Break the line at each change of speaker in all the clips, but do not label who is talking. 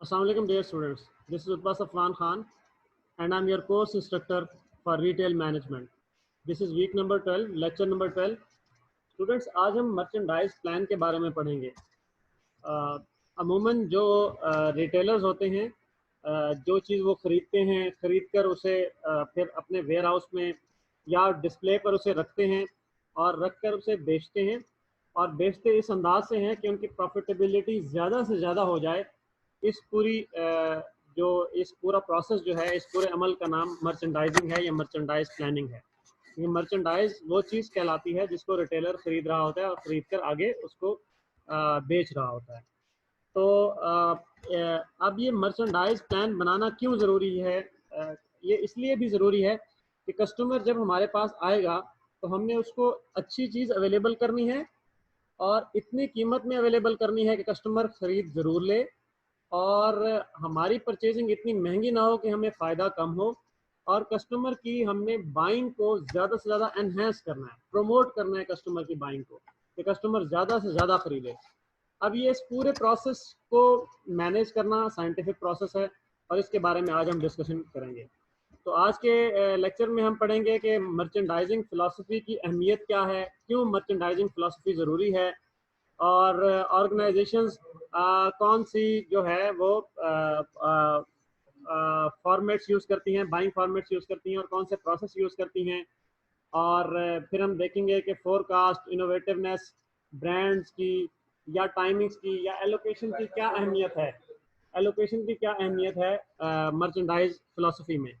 Assalamu alaikum dear students. This is Utbah Safwan Khan and I'm your course instructor for retail management. This is week number 12, lecture number 12. Students, आज हम merchandise plan के बारे में पढ़ेंगे। अमूमन जो retailers होते हैं, जो चीज़ वो ख़रीदते हैं, ख़रीद कर उसे फिर अपने वेयर हाउस में या डिस्प्ले पर उसे रखते हैं और रख कर उसे बेचते हैं, और बेचते इस अंदाज से हैं कि उनकी प्रॉफिटेबिलिटी ज़्यादा से ज़्यादा हो जाए। इस पूरी जो इस पूरा प्रोसेस जो है, इस पूरे अमल का नाम मर्चेंडाइजिंग है या मर्चेंडाइज प्लानिंग है। ये मर्चेंडाइज वो चीज़ कहलाती है जिसको रिटेलर ख़रीद रहा होता है और ख़रीद कर आगे उसको बेच रहा होता है। तो अब ये मर्चेंडाइज प्लान बनाना क्यों ज़रूरी है? ये इसलिए भी ज़रूरी है कि कस्टमर जब हमारे पास आएगा तो हमने उसको अच्छी चीज़ अवेलेबल करनी है और इतनी कीमत में अवेलेबल करनी है कि कस्टमर ख़रीद ज़रूर ले, और हमारी परचेजिंग इतनी महंगी ना हो कि हमें फ़ायदा कम हो, और कस्टमर की हमने बाइंग को ज़्यादा से ज़्यादा एनहेंस करना है, प्रमोट करना है कस्टमर की बाइंग को, कि कस्टमर ज़्यादा से ज़्यादा ख़रीदे। अब ये इस पूरे प्रोसेस को मैनेज करना साइंटिफिक प्रोसेस है और इसके बारे में आज हम डिस्कशन करेंगे। तो आज के लेक्चर में हम पढ़ेंगे कि मर्चेंडाइजिंग फ़िलासफ़ी की अहमियत क्या है, क्यों मर्चेंडाइजिंग फ़िलासफ़ी ज़रूरी है, और ऑर्गेनाइजेशंस कौन सी जो है वो फॉर्मेट्स यूज़ करती हैं, बाइंग फॉर्मेट्स यूज़ करती हैं, और कौन से प्रोसेस यूज़ करती हैं। और फिर हम देखेंगे कि फोरकास्ट, इनोवेटिवनेस, ब्रांड्स की या टाइमिंग्स की या एलोकेशन की क्या अहमियत है, एलोकेशन की क्या अहमियत है मर्चेंडाइज फ़िलासफ़ी में।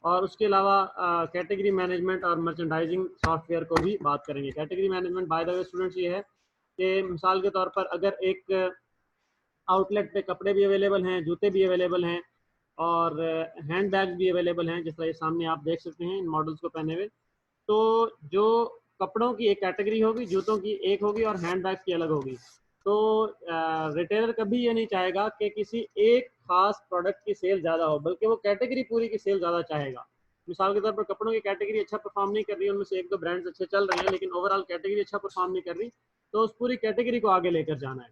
और उसके अलावा कैटेगरी मैनेजमेंट और मर्चेंडाइजिंग सॉफ्टवेयर को भी बात करेंगे। Category management by the way students ये है कि मिसाल के तौर पर अगर एक आउटलेट पे कपड़े भी अवेलेबल हैं, जूते भी अवेलेबल हैं और हैंड बैग्स भी अवेलेबल हैं, जिस तरह ये सामने आप देख सकते हैं इन मॉडल्स को पहने हुए। तो जो कपड़ों की एक कैटेगरी होगी, जूतों की एक होगी और हैंड बैग की अलग होगी। तो रिटेलर कभी ये नहीं चाहेगा कि किसी एक खास प्रोडक्ट की सेल ज़्यादा हो, बल्कि वो कैटेगरी पूरी की सेल ज़्यादा चाहेगा। मिसाल के तौर पर कपड़ों की कैटेगरी अच्छा परफॉर्म नहीं कर रही है, उनमें से एक दो ब्रांड्स अच्छे चल रहे हैं, लेकिन ओवरऑल कैटेगरी अच्छा परफॉर्म नहीं कर रही, तो उस पूरी कैटेगरी को आगे लेकर जाना है।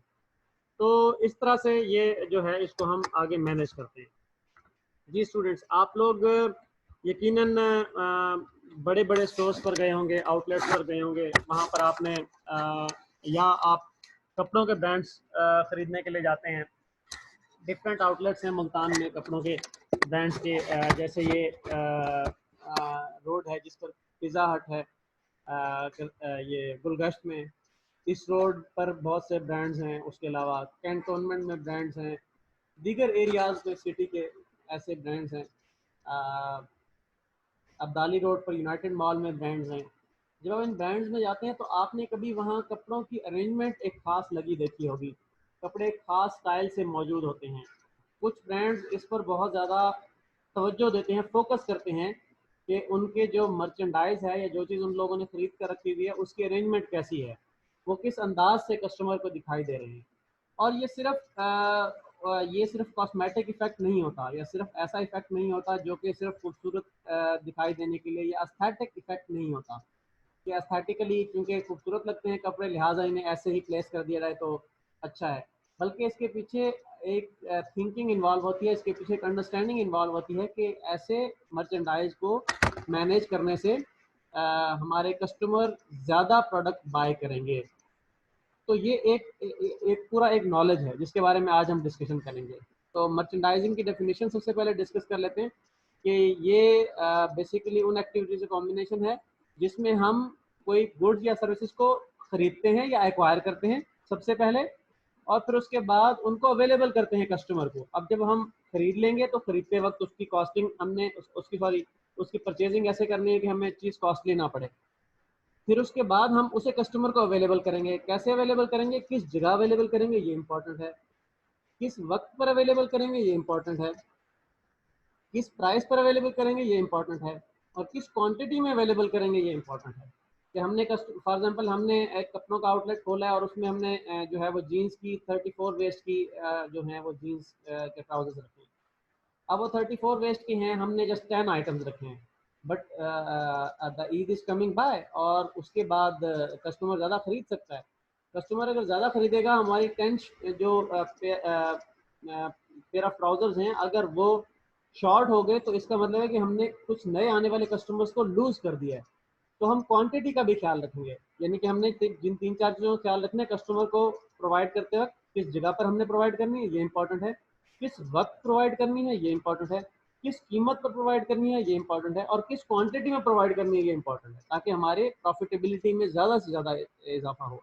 तो इस तरह से ये जो है इसको हम आगे मैनेज करते हैं। जी स्टूडेंट्स, आप लोग यकीनन बड़े बड़े स्टोर्स पर गए होंगे, आउटलेट्स पर गए होंगे, वहाँ पर आपने या आप कपड़ों के ब्रांड्स ख़रीदने के लिए जाते हैं। डिफरेंट आउटलेट्स हैं मुल्तान में कपड़ों के ब्रांड्स के, जैसे ये रोड है जिस पर पिज़्ज़ा हट है, ये गुलगश्त में। इस रोड पर बहुत से ब्रांड्स हैं, उसके अलावा कैंटोनमेंट में ब्रांड्स हैं, दीगर एरियाज़ में सिटी के ऐसे ब्रांड्स हैं। अब्दाली रोड पर यूनाइटेड मॉल में ब्रांड्स हैं। जब आप इन ब्रांड्स में जाते हैं तो आपने कभी वहाँ कपड़ों की अरेंजमेंट एक ख़ास लगी देखी होगी, कपड़े एक ख़ास स्टाइल से मौजूद होते हैं। कुछ ब्रांड्स इस पर बहुत ज़्यादा तवज्जो देते हैं, फोकस करते हैं कि उनके जो मर्चेंडाइज है या जो चीज़ उन लोगों ने ख़रीद कर रखी हुई है उसकी अरेंजमेंट कैसी है, वो किस अंदाज से कस्टमर को दिखाई दे रहे हैं। और ये सिर्फ कॉस्मेटिक इफेक्ट नहीं होता, या सिर्फ ऐसा इफेक्ट नहीं होता जो कि सिर्फ खूबसूरत दिखाई देने के लिए, या एस्थेटिक इफेक्ट नहीं होता कि एस्थेटिकली क्योंकि खूबसूरत लगते हैं कपड़े लिहाजा इन्हें ऐसे ही प्लेस कर दिया जाए तो अच्छा है। बल्कि इसके पीछे एक थिंकिंग इन्वॉल्व होती है, इसके पीछे एक अंडरस्टैंडिंग इन्वॉल्व होती है कि ऐसे मर्चेंडाइज को मैनेज करने से हमारे कस्टमर ज़्यादा प्रोडक्ट बाय करेंगे। तो ये एक पूरा एक नॉलेज है जिसके बारे में आज हम डिस्कशन करेंगे। तो मर्चेंडाइजिंग की डेफिनेशन सबसे पहले डिस्कस कर लेते हैं कि ये बेसिकली उन एक्टिविटीज का कॉम्बिनेशन है जिसमें हम कोई गुड्स या सर्विसेज को खरीदते हैं या एक्वायर करते हैं सबसे पहले, और फिर उसके बाद उनको अवेलेबल करते हैं कस्टमर को। अब जब हम खरीद लेंगे तो खरीदते वक्त उसकी कॉस्टिंग हमने उसकी परचेजिंग ऐसे करनी है कि हमें चीज़ कॉस्टली ना पड़े। फिर उसके बाद हम उसे कस्टमर को अवेलेबल करेंगे। कैसे अवेलेबल करेंगे, किस जगह अवेलेबल करेंगे, ये इंपॉर्टेंट है। किस वक्त पर अवेलेबल करेंगे, ये इंपॉर्टेंट है। किस प्राइस पर अवेलेबल करेंगे, ये इंपॉर्टेंट है। और किस क्वांटिटी में अवेलेबल करेंगे, ये इंपॉर्टेंट है। कि हमने फॉर एग्जांपल हमने एक कपड़ों का आउटलेट खोला है और उसमें हमने जो है वो जीन्स की 34 वेस्ट की जो है वो जीन्स के ट्राउजर्स रखे हैं। अब वो 34 वेस्ट के हैं, हमने जस्ट 10 आइटम्स रखे हैं, but the Eid is coming by, और उसके बाद कस्टमर ज़्यादा खरीद सकता है। कस्टमर अगर ज़्यादा खरीदेगा, हमारी 10 जो पेयर ऑफ ट्राउजर्स हैं, अगर वो शॉर्ट हो गए तो इसका मतलब है कि हमने कुछ नए आने वाले कस्टमर्स को लूज कर दिया है। तो हम क्वांटिटी का भी ख्याल रखेंगे, यानी कि हमने जिन 3-4 चीज़ों का ख्याल रखना है कस्टमर को प्रोवाइड करते वक्त, किस जगह पर हमने प्रोवाइड करनी है ये इंपॉर्टेंट है, किस वक्त प्रोवाइड करनी है ये इंपॉर्टेंट है, किस कीमत पर प्रोवाइड करनी है ये इंपॉर्टेंट है, और किस क्वांटिटी में प्रोवाइड करनी है ये इंपॉर्टेंट है, ताकि हमारे प्रॉफिटेबिलिटी में ज़्यादा से ज़्यादा इजाफा हो।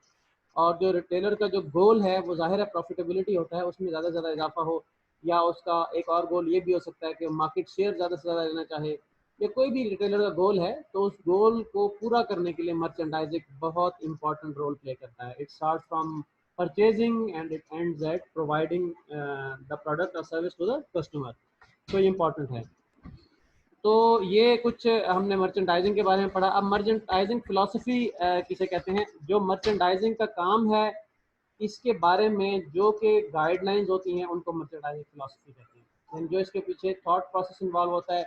और जो रिटेलर का जो गोल है वो ज़ाहिर है प्रॉफिटेबिलिटी होता है, उसमें ज़्यादा से ज़्यादा इजाफा हो, या उसका एक और गोल ये भी हो सकता है कि मार्केट शेयर ज़्यादा से ज़्यादा लेना चाहे, या कोई भी रिटेलर का गोल है, तो उस गोल को पूरा करने के लिए मर्चेंडाइजिंग बहुत इंपॉर्टेंट रोल प्ले करता है। It start from purchasing and it ends at providing the product और सर्विस टू द कस्टमर। तो ये इंपॉर्टेंट है। तो ये कुछ हमने मर्चेंडाइजिंग के बारे में पढ़ा। अब मर्चेंडाइजिंग फिलॉसफी किसे कहते हैं, जो मर्चेंडाइजिंग का काम है इसके बारे में जो कि गाइडलाइंस होती हैं उनको मर्चेंडाइजिंग फिलॉसफी कहते हैं। यानी जो इसके पीछे थॉट प्रोसेस इन्वॉल्व होता है,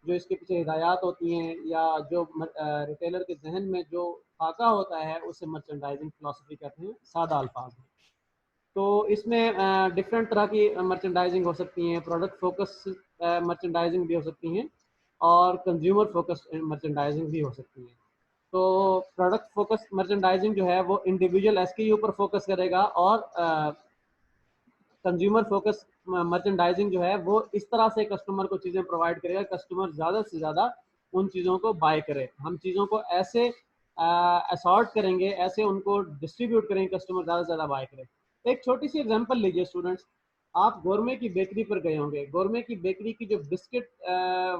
जो इसके पीछे हिदायत होती हैं, या जो रिटेलर के जहन में जो खाका होता है उसे मर्चेंडाइजिंग फिलॉसफी कहते हैं, सादा अल्फाज में। तो इसमें डिफरेंट तरह की मर्चेंडाइजिंग हो सकती हैं, प्रोडक्ट फोकस मर्चेंडाइजिंग भी हो सकती हैं, और कंज्यूमर फोकस मर्चेंडाइजिंग भी हो सकती हैं। तो प्रोडक्ट फोकस मर्चेंडाइजिंग जो है वो इंडिविजुअल एसकेयू पर फोकस करेगा, और कंज्यूमर फोकस मर्चेंडाइजिंग जो है वो इस तरह से कस्टमर को चीज़ें प्रोवाइड करेगा, कस्टमर ज़्यादा से ज़्यादा उन चीज़ों को बाय करे। हम चीज़ों को ऐसे असॉर्ट करेंगे, ऐसे उनको डिस्ट्रीब्यूट करेंगे, कस्टमर ज़्यादा से ज़्यादा बाय करे। एक छोटी सी एग्जांपल लीजिए स्टूडेंट्स, आप गोरमे की बेकरी पर गए होंगे। गोरमे की बेकरी की जो बिस्किट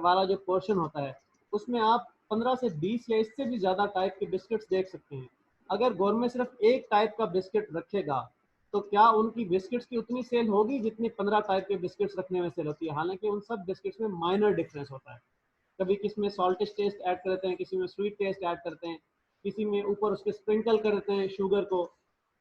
वाला जो पोर्शन होता है उसमें आप 15 से 20 या इससे भी ज़्यादा टाइप के बिस्किट्स देख सकते हैं। अगर गोरमे सिर्फ एक टाइप का बिस्किट रखेगा तो क्या उनकी बिस्किट्स की उतनी सेल होगी जितनी 15 टाइप के बिस्किट्स रखने में सेल होती है? हालांकि उन सब बिस्किट्स में माइनर डिफरेंस होता है। कभी किसी में सॉल्टेज टेस्ट ऐड करते हैं, किसी में स्वीट टेस्ट ऐड करते हैं, किसी में ऊपर उसके स्प्रिंकल करते हैं शुगर को,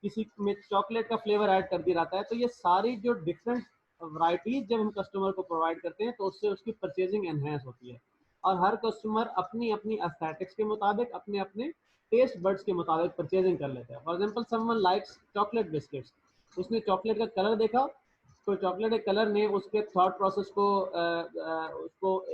किसी में चॉकलेट का फ्लेवर ऐड कर दिया जाता है। तो ये सारी जो डिफरेंट वैरायटीज जब हम कस्टमर को प्रोवाइड करते हैं तो उससे उसकी परचेजिंग एनहेंस होती है, और हर कस्टमर अपनी अपनी एस्थेटिक्स के मुताबिक, अपने अपने टेस्ट बर्ड्स के मुताबिक परचेजिंग कर लेते हैं। For example someone likes chocolate biscuits, उसने चॉकलेट का कलर देखा, तो चॉकलेट के कलर ने उसके थॉट प्रोसेस को उसको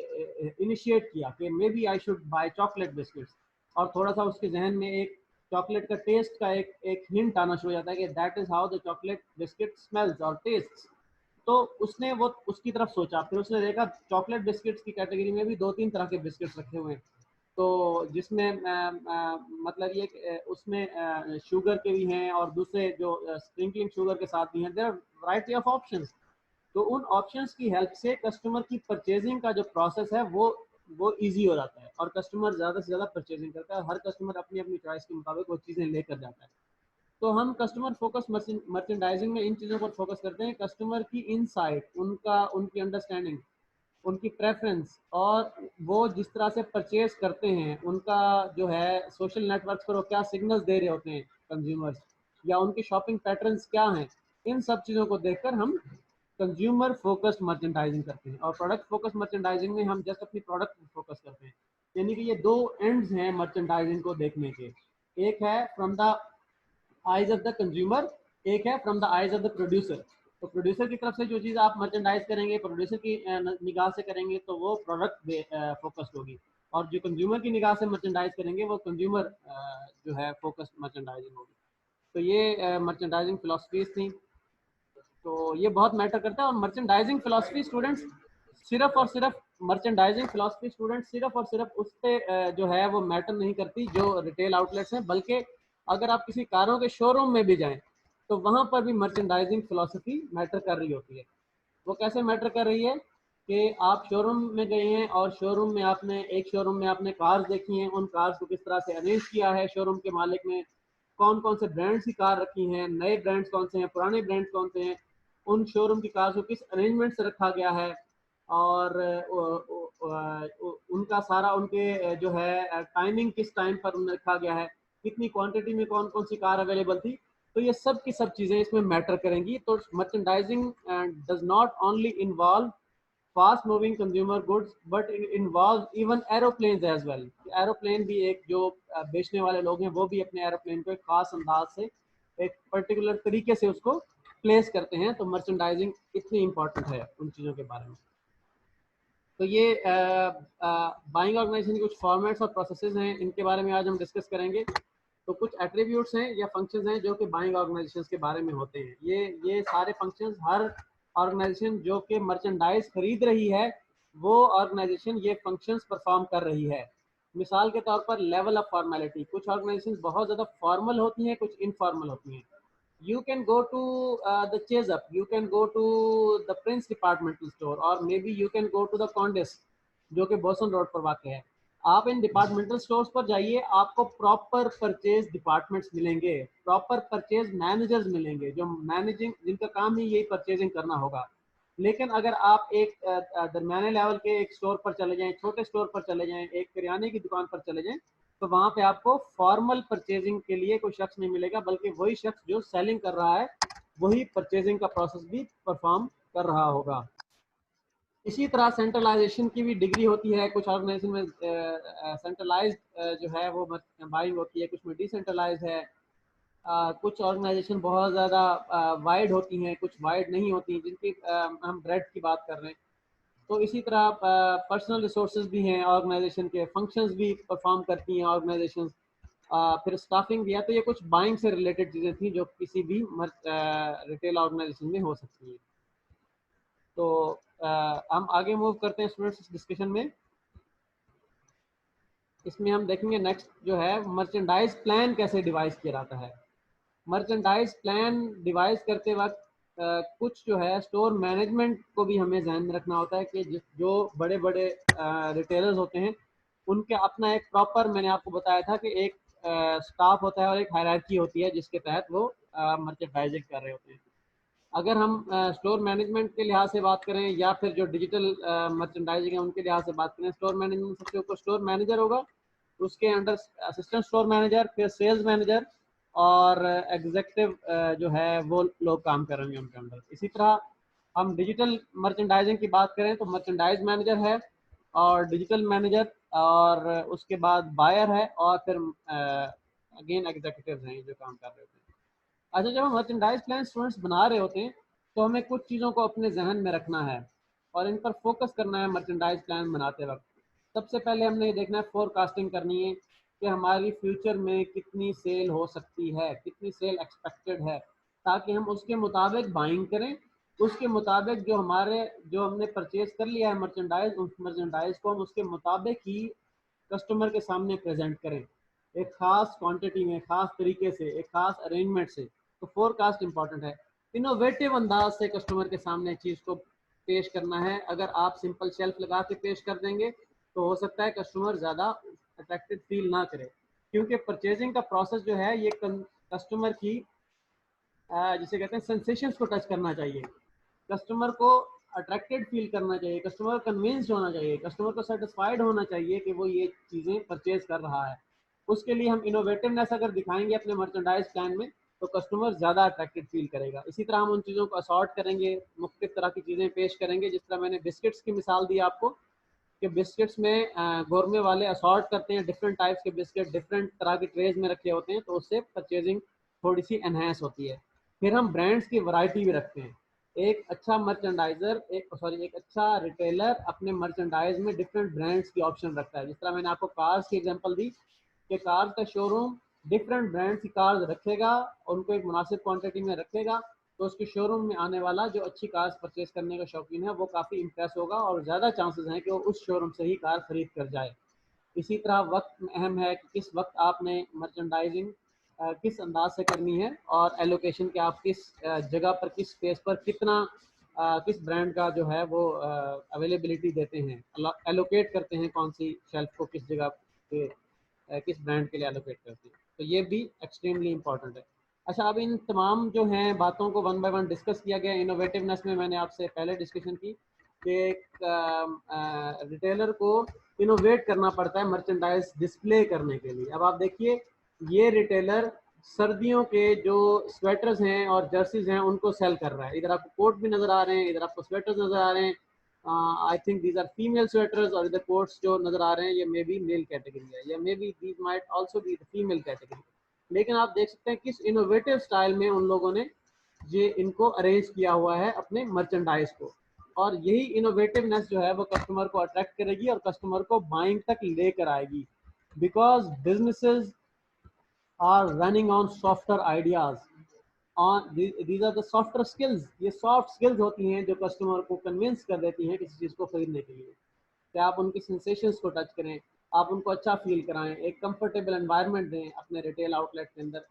इनिशिएट किया कि maybe I should buy chocolate biscuits, और थोड़ा सा उसके जहन में एक चॉकलेट का टेस्ट का एक एक हिंट आना शुरू हो जाता है कि that is how the chocolate biscuit smells और टेस्ट। तो उसने वो उसकी तरफ सोचा, फिर उसने देखा चॉकलेट बिस्किट्स की कैटेगरी में भी 2-3 तरह के बिस्किट्स रखे हुए हैं, तो जिसमें मतलब ये उसमें शुगर के भी हैं और दूसरे जो स्प्रिंकलिंग शुगर के साथ भी हैं। There are variety of options. तो उन ऑप्शंस की हेल्प से कस्टमर की परचेजिंग का जो प्रोसेस है वो इजी हो जाता है, और कस्टमर ज़्यादा से ज़्यादा परचेजिंग करता है। हर कस्टमर अपनी अपनी चॉइस के मुताबिक वो चीज़ें लेकर जाता है। तो हम कस्टमर फोकस मर्चेंडाइजिंग में इन चीज़ों पर फोकस करते हैं, कस्टमर की इनसाइट, उनका उनकी अंडरस्टैंडिंग, उनकी प्रेफरेंस, और वो जिस तरह से परचेज करते हैं, उनका जो है सोशल नेटवर्क्स पर वो क्या सिग्नल्स दे रहे होते हैं कंज्यूमर्स, या उनकी शॉपिंग पैटर्न्स क्या हैं। इन सब चीज़ों को देखकर हम कंज्यूमर फोकस्ड मर्चेंडाइजिंग करते हैं, और प्रोडक्ट फोकस मर्चेंडाइजिंग में हम जस्ट अपनी प्रोडक्ट पर फोकस करते हैं। यानी कि ये दो एंड्स हैं मर्चेंडाइजिंग को देखने के। एक है from the eyes of the consumer, एक है from the eyes of the producer. तो प्रोड्यूसर की तरफ से जो चीज़ आप मर्चेंडाइज करेंगे, प्रोड्यूसर की निगाह से करेंगे तो वो प्रोडक्ट फोकस्ड होगी, और जो कंज्यूमर की निगाह से मर्चेंडाइज करेंगे वो कंज्यूमर जो है फोकस्ड मर्चेंडाइजिंग होगी। तो ये मर्चेंडाइजिंग फिलोसफीज थी। तो ये बहुत मैटर करता है। और मर्चेंडाइजिंग फिलोसफी स्टूडेंट्स सिर्फ और सिर्फ मर्चेंडाइजिंग फिलोसफी स्टूडेंट्स सिर्फ और सिर्फ उस पर जो है वो मैटर नहीं करती जो रिटेल आउटलेट्स हैं, बल्कि अगर आप किसी कारों के शोरूम में भी जाएं तो वहाँ पर भी मर्चेंडाइजिंग फिलोसफी मैटर कर रही होती है। वो कैसे मैटर कर रही है कि आप शोरूम में गए हैं, और शोरूम में आपने एक शोरूम में आपने कार्स देखी हैं, उन कार्स को किस तरह से अरेंज किया है शोरूम के मालिक ने, कौन कौन से ब्रांड्स की कार रखी हैं, नए ब्रांड्स कौन से हैं, पुराने ब्रांड्स कौन से हैं, उन शोरूम की कार्स को किस अरेंजमेंट से रखा गया है, और उनका सारा उनके जो है टाइमिंग किस टाइम पर उन्हें रखा गया है, कितनी क्वांटिटी में कौन कौन सी कार अवेलेबल थी। तो ये सब की सब चीज़ें इसमें मैटर करेंगी। तो merchandising does not only involve fast moving consumer goods but it involve even aeroplane as well. Aeroplane भी एक जो बेचने वाले लोग हैं वो भी अपने एरोप्लेन को एक खास अंदाज से, एक पर्टिकुलर तरीके से उसको प्लेस करते हैं, तो मर्चेंडाइजिंग इतनी इम्पोर्टेंट है उन चीज़ों के बारे में। तो ये बाइंग ऑर्गेनाइजेशन के कुछ फॉर्मेट्स और प्रोसेसेस हैं, इनके बारे में आज हम डिस्कस करेंगे। तो कुछ एट्रीब्यूट्स हैं या फंक्शंस हैं जो कि बाइंग ऑर्गेनाइजेशंस के बारे में होते हैं। ये सारे फंक्शंस हर ऑर्गेनाइजेशन जो कि मर्चेंडाइज खरीद रही है, वो ऑर्गेनाइजेशन ये फंक्शंस परफॉर्म कर रही है। मिसाल के तौर पर लेवल ऑफ फॉर्मेलिटी, कुछ ऑर्गेनाइजेशन बहुत ज़्यादा फॉर्मल होती हैं, कुछ इनफॉर्मल होती हैं। You can go to the Chase Up, you can go to the Prince Departmental Store, or maybe you can go to the Condis जो कि बोसन रोड पर वाक़ है। आप इन डिपार्टमेंटल स्टोर्स पर जाइए, आपको प्रॉपर परचेज डिपार्टमेंट्स मिलेंगे, प्रॉपर परचेज मैनेजर्स मिलेंगे, जो मैनेजिंग, जिनका काम ही यही परचेजिंग करना होगा। लेकिन अगर आप एक दरमियाने लेवल के एक स्टोर पर चले जाएं, छोटे स्टोर पर चले जाएं, एक किराने की दुकान पर चले जाएं, तो वहाँ पे आपको फॉर्मल परचेजिंग के लिए कोई शख्स नहीं मिलेगा, बल्कि वही शख्स जो सेलिंग कर रहा है वही परचेजिंग का प्रोसेस भी परफॉर्म कर रहा होगा। इसी तरह सेंट्रलाइजेशन की भी डिग्री होती है। कुछ ऑर्गेनाइजेशन में सेंट्रलाइज्ड जो है वो बाइंग होती है, कुछ में डिसेंट्रलाइज्ड है। कुछ ऑर्गेनाइजेशन बहुत ज़्यादा वाइड होती हैं, कुछ वाइड नहीं होती, जिनकी हम ब्रेड की बात कर रहे हैं। तो इसी तरह पर्सनल रिसोर्सेज भी हैं ऑर्गेनाइजेशन के, फंक्शंस भी परफॉर्म करती हैं ऑर्गेनाइजेशन, फिर स्टाफिंग भी है। तो ये कुछ बाइंग से रिलेटेड चीज़ें थी जो किसी भी रिटेल ऑर्गेनाइजेशन में हो सकती हैं। तो हम आगे मूव करते हैं स्टूडेंट्स इस डिस्कशन में। इसमें हम देखेंगे नेक्स्ट जो है मर्चेंडाइज प्लान कैसे डिवाइस किया जाता है। मर्चेंडाइज प्लान डिवाइस करते वक्त कुछ जो है स्टोर मैनेजमेंट को भी हमें ध्यान में रखना होता है कि जो बड़े बड़े रिटेलर्स होते हैं उनके अपना एक प्रॉपर, मैंने आपको बताया था कि एक स्टाफ होता है और एक हायरार्की होती है जिसके तहत वो मर्चेंडाइजिंग कर रहे होते हैं। अगर हम स्टोर मैनेजमेंट के लिहाज से बात करें या फिर जो डिजिटल मर्चेंडाइजिंग है उनके लिहाज से बात करें, स्टोर मैनेजमेंट सबसे ऊपर स्टोर मैनेजर होगा, उसके अंडर असिस्टेंट स्टोर मैनेजर, फिर सेल्स मैनेजर और एग्जीक्यूटिव जो है वो लोग काम करेंगे उनके अंदर। इसी तरह हम डिजिटल मर्चेंडाइजिंग की बात करें तो मर्चेंडाइज मैनेजर है और डिजिटल मैनेजर, और उसके बाद बायर है, और फिर अगेन एग्जीक्यूटिव हैं जो काम कर रहे होते हैं। अच्छा, जब हम मर्चेंडाइज प्लान स्टूडेंट्स बना रहे होते हैं तो हमें कुछ चीज़ों को अपने जहन में रखना है और इन पर फोकस करना है मर्चेंडाइज प्लान बनाते वक्त। सबसे पहले हमने ये देखना है, फोरकास्टिंग करनी है कि हमारी फ्यूचर में कितनी सेल हो सकती है, कितनी सेल एक्सपेक्टेड है, ताकि हम उसके मुताबिक बाइंग करें। उसके मुताबिक जो हमने परचेज कर लिया है मर्चेंडाइज, उस मर्चेंडाइज को हम उसके मुताबिक ही कस्टमर के सामने प्रेजेंट करें, एक ख़ास क्वांटिटी में, ख़ास तरीके से, एक ख़ास अरेंजमेंट से। तो फोरकास्ट इंपॉर्टेंट है। इनोवेटिव अंदाज से कस्टमर के सामने चीज़ को पेश करना है। अगर आप सिंपल शेल्फ लगा के पेश कर देंगे तो हो सकता है कस्टमर ज़्यादा अट्रैक्टेड फील ना करे, क्योंकि परचेजिंग का प्रोसेस जो है ये कस्टमर की जिसे कहते हैं सेंसेशंस को टच करना चाहिए, कस्टमर को अट्रैक्टेड फील करना चाहिए, कस्टमर कन्विंस्ड होना चाहिए, कस्टमर को सेटिस्फाइड होना चाहिए कि वो ये चीज़ें परचेज कर रहा है। उसके लिए हम इनोवेटिवनेस अगर दिखाएंगे अपने मर्चेंडाइज प्लान में तो कस्टमर ज़्यादा अट्रैक्टेड फील करेगा। इसी तरह हम उन चीज़ों को असॉर्ट करेंगे, मुख्तलिफ तरह की चीज़ें पेश करेंगे। जिस तरह मैंने बिस्किट्स की मिसाल दी आपको कि बिस्किट्स में गोरमे वाले असॉर्ट करते हैं, डिफरेंट टाइप्स के बिस्किट डिफरेंट तरह के ट्रेज में रखे होते हैं, तो उससे परचेजिंग थोड़ी सी एनहेंस होती है। फिर हम ब्रांड्स की वैरायटी भी रखते हैं। एक अच्छा मर्चेंडाइजर एक अच्छा रिटेलर अपने मर्चेंडाइज में डिफरेंट ब्रांड्स की ऑप्शन रखता है। जिस तरह मैंने आपको कार्स की एग्जांपल दी कि कार्स का शोरूम डिफरेंट ब्रांड्स की कार्स रखेगा, उनको एक मुनासिब क्वांटिटी में रखेगा, तो उसके शोरूम में आने वाला जो अच्छी कार्स परचेज करने का शौकीन है वो काफ़ी इम्प्रेस होगा और ज़्यादा चांसेस हैं कि वो उस शोरूम से ही कार खरीद कर जाए। इसी तरह वक्त अहम है कि किस वक्त आपने मर्चेंडाइजिंग किस अंदाज से करनी है, और एलोकेशन के आप किस जगह पर, किस स्पेस पर कितना किस ब्रांड का जो है वो अवेलेबिलिटी देते हैं, एलोकेट करते हैं, कौन सी शेल्फ को किस जगह पे किस ब्रांड के लिए एलोकेट करते हैं। तो ये भी एक्सट्रीमली इंपॉर्टेंट है। अच्छा, अब इन तमाम जो हैं बातों को वन बाय वन डिस्कस किया गया। इनोवेटिवनेस में मैंने आपसे पहले डिस्कशन की कि एक रिटेलर को इनोवेट करना पड़ता है मर्चेंडाइज डिस्प्ले करने के लिए। अब आप देखिए, ये रिटेलर सर्दियों के जो स्वेटर्स हैं और जर्सीज हैं उनको सेल कर रहा है। इधर आपको कोट भी नज़र आ रहे हैं, इधर आपको स्वेटर्स नज़र आ रहे हैं। I think these are female sweaters, और इधर कोट्स जो नज़र आ रहे हैं ये मे बी मेल कैटेगरी है, या may be these might also be the female category. लेकिन आप देख सकते हैं किस इनोवेटिव स्टाइल में उन लोगों ने ये इनको अरेंज किया हुआ है अपने मर्चेंडाइज को। और यही इनोवेटिवनेस जो है वो कस्टमर को अट्रैक्ट करेगी और कस्टमर को बाइंग तक लेकर आएगी, because businesses are running on software ideas, on these are the software skills. ये सॉफ्ट स्किल्स होती हैं जो कस्टमर को कन्विंस कर देती हैं किसी चीज़ को खरीदने के लिए। कि आप उनकी सेंसेशंस को टच करें, आप उनको अच्छा फील कराएं, एक कंफर्टेबल एनवायरनमेंट दें अपने रिटेल आउटलेट के अंदर,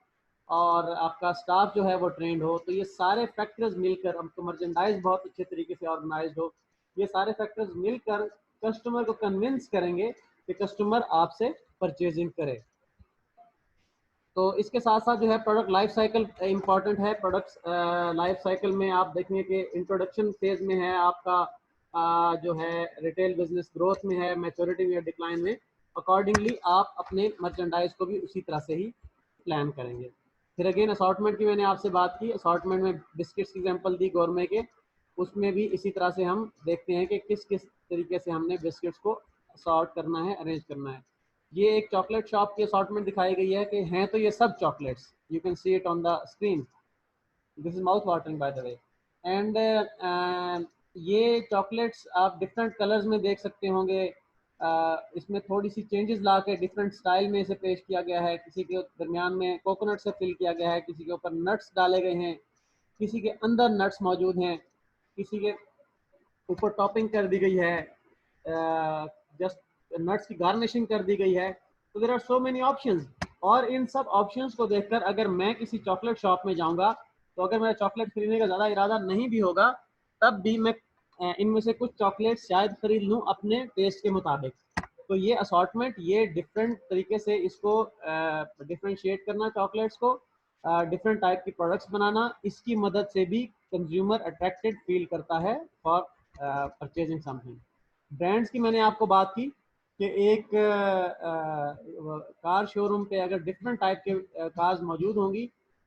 और आपका स्टाफ जो है वो ट्रेंड हो। तो ये सारे फैक्टर्स मिलकर, हमको मर्चेंडाइज बहुत अच्छे तरीके से ऑर्गेनाइज हो, ये सारे फैक्टर्स मिलकर कस्टमर को कन्विंस करेंगे कि कस्टमर आपसे परचेजिंग करे। तो इसके साथ साथ जो है प्रोडक्ट लाइफ साइकिल इम्पॉर्टेंट है। प्रोडक्ट्स लाइफ साइकिल में आप देखेंगे कि इंट्रोडक्शन फेज में है आपका, जो है रिटेल बिजनेस ग्रोथ में है, मैच्योरिटी में, डिक्लाइन में। अकॉर्डिंगली आप अपने मर्चेंडाइज को भी उसी तरह से ही प्लान करेंगे। फिर अगेन असॉर्टमेंट की मैंने आपसे बात की, असॉर्टमेंट में बिस्किट्स की एग्जांपल दी गोरमे के, उसमें भी इसी तरह से हम देखते हैं कि किस किस तरीके से हमने बिस्किट्स को सॉर्ट करना है, अरेंज करना है। ये एक चॉकलेट शॉप की असॉर्टमेंट दिखाई गई है कि हैं तो ये सब chocolates, you can see it on the screen, this is mouth watering by the way. And ये चॉकलेट्स आप डिफरेंट कलर्स में देख सकते होंगे। इसमें थोड़ी सी चेंजेस ला के डिफरेंट स्टाइल में इसे पेश किया गया है। किसी के दरमियान में कोकोनट से फिल किया गया है, किसी के ऊपर नट्स डाले गए हैं, किसी के अंदर नट्स मौजूद हैं, किसी के ऊपर टॉपिंग कर दी गई है, जस्ट नट्स की गार्निशिंग कर दी गई है। तो there are so many options. और इन सब ऑप्शंस को देखकर अगर मैं किसी चॉकलेट शॉप में जाऊंगा, तो अगर मेरा चॉकलेट खरीदने का ज़्यादा इरादा नहीं भी होगा, तब भी मैं इनमें से कुछ चॉकलेट शायद खरीद लूँ अपने टेस्ट के मुताबिक। तो ये असॉर्टमेंट, ये डिफरेंट तरीके से इसको डिफ्रेंशिएट करना चॉकलेट्स को, डिफरेंट टाइप की प्रोडक्ट्स बनाना, इसकी मदद से भी कंज्यूमर अट्रैक्टेड फील करता है फॉर परचेजिंग समथिंग। ब्रांड्स की मैंने आपको बात की कि एक कार शोरूम पे अगर डिफरेंट टाइप के कार्स मौजूद होंगी,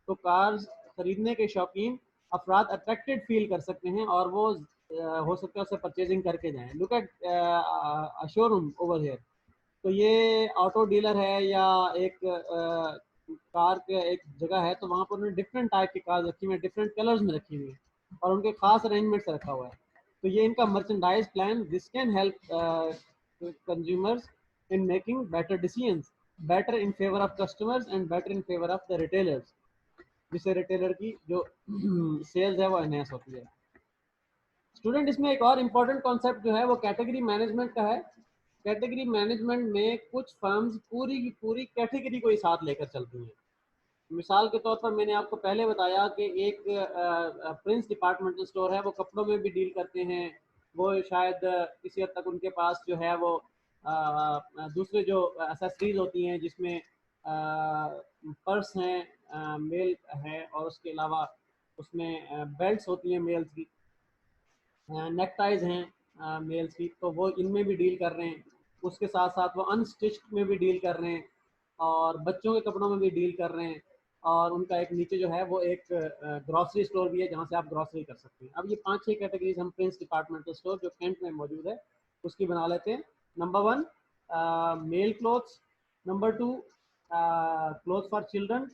तो कार्स खरीदने के शौकीन अफराद अट्रैक्टेड फील कर सकते हैं और वो हो सकता है उसे परचेजिंग करके जाएं। Look at showroom over here. तो ये ऑटो डीलर है या एक कार के एक जगह है, तो वहाँ पर उन्होंने डिफरेंट टाइप की कार रखी हुई है, डिफरेंट कलर्स में रखी हुई है और उनके खास अरेंजमेंट से रखा हुआ है। तो ये इनका merchandise plan, this can help consumers in making better decisions, better in favour of customers and better in favour of the retailers, जिससे रिटेलर की जो सेल्स है वो एनहेंस होती है। स्टूडेंट, इसमें एक और इम्पॉर्टेंट कॉन्सेप्ट जो है वो कैटेगरी मैनेजमेंट का है। कैटेगरी मैनेजमेंट में कुछ फर्म्स पूरी की पूरी कैटेगरी को ही साथ लेकर चलती हैं। मिसाल के तौर पर मैंने आपको पहले बताया कि एक प्रिंस डिपार्टमेंटल स्टोर है, वो कपड़ों में भी डील करते हैं। वो शायद किसी हद तक उनके पास जो है वो दूसरे जो एसेसरीज होती हैं, जिसमें पर्स हैं मेल है, और उसके अलावा उसमें बेल्ट्स होती हैं मेल्स की, नेकटाइज हैं मेल्स की, तो वो इनमें भी डील कर रहे हैं। उसके साथ साथ वो अनस्टिच्ड में भी डील कर रहे हैं और बच्चों के कपड़ों में भी डील कर रहे हैं। और उनका एक नीचे जो है वो एक ग्रॉसरी स्टोर भी है जहाँ से आप ग्रॉसरी कर सकते हैं। अब ये 5-6 कैटेगरीज हम प्रिंस डिपार्टमेंटल स्टोर जो कैंट में मौजूद है उसकी बना लेते हैं। Number 1 male clothes, number 2 clothes for children,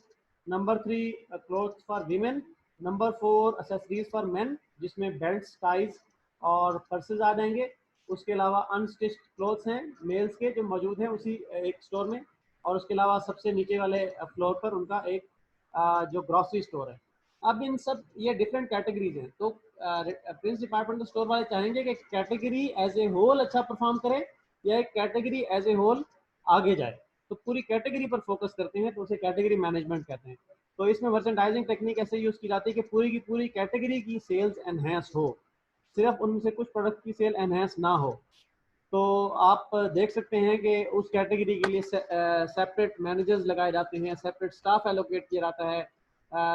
number 3 clothes for women, number 4 accessories for men, जिसमें बेल्ट, टाइज और पर्सेज आ जाएंगे। उसके अलावा अनस्टिच्ड क्लोथ्स हैं मेल्स के जो मौजूद हैं उसी एक स्टोर में। और उसके अलावा सबसे नीचे वाले फ्लोर पर उनका एक जो ग्रॉसरी स्टोर है। अब इन सब ये डिफरेंट कैटेगरीज हैं। तो प्रिंस डिपार्टमेंटल स्टोर वाले चाहेंगे कि कैटेगरी एज ए होल अच्छा परफॉर्म करे या एक कैटेगरी एज ए होल आगे जाए। तो पूरी कैटेगरी पर फोकस करते हैं, तो उसे कैटेगरी मैनेजमेंट कहते हैं। तो इसमें मर्चेंडाइजिंग टेक्निक ऐसे यूज की जाती है कि पूरी की पूरी कैटेगरी की सेल्स एनहेंस हो, सिर्फ उनमें से कुछ प्रोडक्ट की सेल एनहेंस ना हो। तो आप देख सकते हैं कि उस कैटेगरी के लिए सेपरेट मैनेजर्स लगाए जाते हैं, सेपरेट स्टाफ एलोकेट किया जाता है,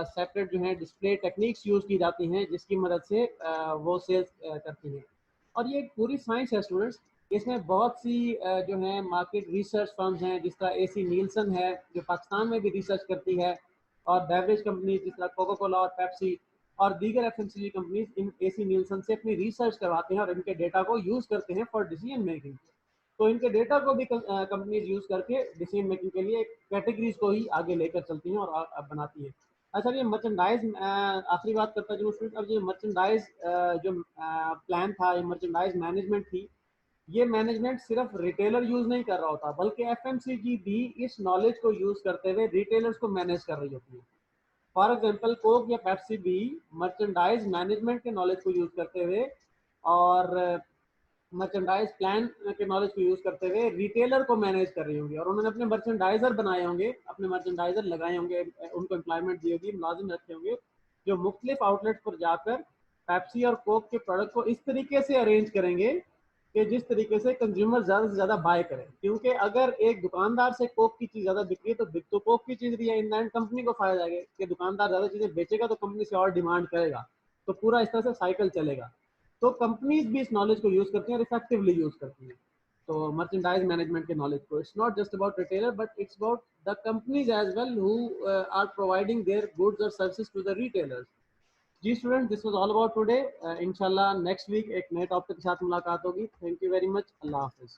सेपरेट जो है डिस्प्ले टेक्निक्स यूज़ की जाती हैं जिसकी मदद से वो सेल्स करती हैं। और ये एक पूरी साइंस है स्टूडेंट्स। इसमें बहुत सी जो है मार्केट रिसर्च फर्म्स हैं, जिस तरह एसी नीलसन है जो पाकिस्तान में भी रिसर्च करती है, और बेवरेज कंपनी जिस तरह कोका कोला और पेप्सी और दीगर FMCG companies in AC Nielsen से अपनी रिसर्च करवाते हैं और इनके डेटा को यूज़ करते हैं फॉर डिसीजन मेकिंग। तो इनके डेटा को भी कंपनीज यूज़ करके डिसीजन मेकिंग के लिए कैटेगरीज को ही आगे लेकर चलती हैं और बनाती हैं। अच्छा, ये मर्चेंडाइज आखिरी बात करता जो स्टूडेंट, अब ये मर्चेंडाइज जो प्लान था, ये मर्चेंडाइज मैनेजमेंट थी, ये मैनेजमेंट सिर्फ रिटेलर यूज नहीं कर रहा होता, बल्कि एफएमसीजी भी इस नॉलेज को यूज करते हुए रिटेलर्स को मैनेज कर रही होती है। फॉर एग्जांपल कोक या पेप्सी भी मर्चेंडाइज मैनेजमेंट के नॉलेज को यूज करते हुए और मर्चेंडाइज प्लान के नॉलेज को यूज करते हुए रिटेलर को मैनेज कर रही होंगी, और उन्होंने अपने मर्चेंडाइजर बनाए होंगे, अपने मर्चेंडाइजर लगाए होंगे, उनको एम्प्लॉयमेंट दी होगी, मुलाजिम रखे होंगे, जो मुख्तलिफ आउटलेट्स पर जाकर पेप्सी और कोक के प्रोडक्ट को इस तरीके से अरेंज करेंगे कि जिस तरीके से कंज्यूमर ज़्यादा से ज़्यादा बाय करें। क्योंकि अगर एक दुकानदार से कोक की चीज़ ज़्यादा बिक रही है तो बिक तो कोक की चीज़ रही है, इन एंड कंपनी को फायदा है कि दुकानदार ज़्यादा चीज़ें बेचेगा तो कंपनी से और डिमांड करेगा, तो पूरा इस तरह से साइकिल चलेगा। तो कंपनीज भी इस नॉलेज को यूज़ करती हैं और इफेक्टिवली यूज़ करती हैं। तो मर्चेंडाइज मैनेजमेंट के नॉलेज को, it's not just about retailer but it's about the companies as well who are providing their goods और सर्विसेज टू द रिटेलर्स। जी student, this was all about today. इंशाल्लाह next week एक नए topic के साथ मुलाकात होगी। Thank you very much. अल्लाह हाफिज़।